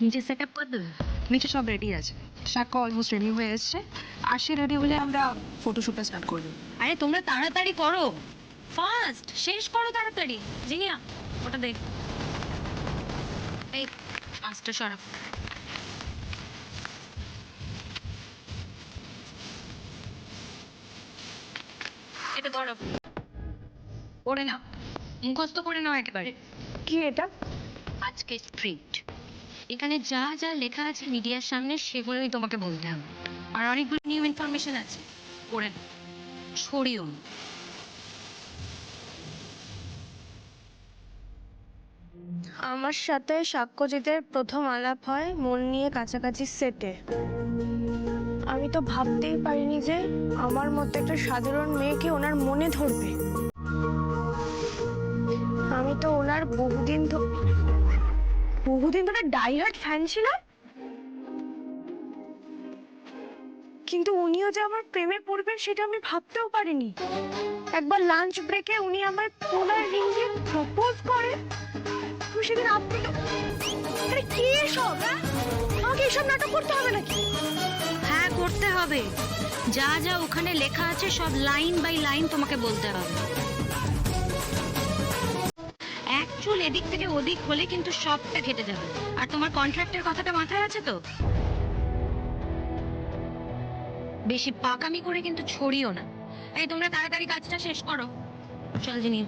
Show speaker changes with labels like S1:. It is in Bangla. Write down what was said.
S1: নিচে সেট আপ করে দেবে?
S2: নিচে সব রেডি আছে, সাক্ষ্য অলমোস্ট রেডি হয়ে এসছে। আর সে রেডি হলে আমরা ফটোশ্যুটটা স্টার্ট করে দেবো।
S1: আরে তোমরা তাড়াতাড়ি করো, ফাস্ট শেষ করো তাড়াতাড়ি। জিনিয়া ওটা দেখ, এই পাঁচটা সরাব। এটা ধরো, পড়ে নাও, মুখস্থ করে নাও একেবারে।
S2: কি এটা?
S1: আজকে স্ট্রিক্ট, এখানে যা যা লেখা আছে মিডিয়ার সামনে সেগুলোই তোমাকে বলতে হবে। আর অনেকগুলো নিউ ইনফরমেশন আছে, পড়ে নাও, ছড়িও না।
S3: আমার সাথে সাক্ষ্যজিতের প্রথম আলাপ হয় মন নিয়ে কাছাকাছি সেটে। আমি তো ভাবতেই পারিনি যে আমার মতো একটা সাধারণ মেয়েকে ওনার মনে ধরবে। আমি তো ওনার বহুদিন ধরে ডাইহার্ট ফ্যান ছিলাম, কিন্তু উনিও যে আমার প্রেমে পড়বেন সেটা আমি ভাবতেও পারিনি। একবার লাঞ্চ ব্রেকে উনি আমার পোলার রিংয়ে প্রপোজ করে। আমি সেদিন আপ্লুত। আরে কি এসব? আমাকে এসব নাটক করতে হবে নাকি?
S1: হ্যাঁ করতে হবে, যা যা ওখানে লেখা আছে সব লাইন বাই লাইন তোমাকে বলতে হবে। এক চুল এদিক থেকে ওদিক হলে কিন্তু সবটা কেটে যাবে। আর তোমার কন্ট্রাক্টের কথাটা মাথায় আছে তো? বেশি পাকামি করে কিন্তু ছড়িও না। এই তোমরা তাড়াতাড়ি কাজটা শেষ করো, চল জিনি।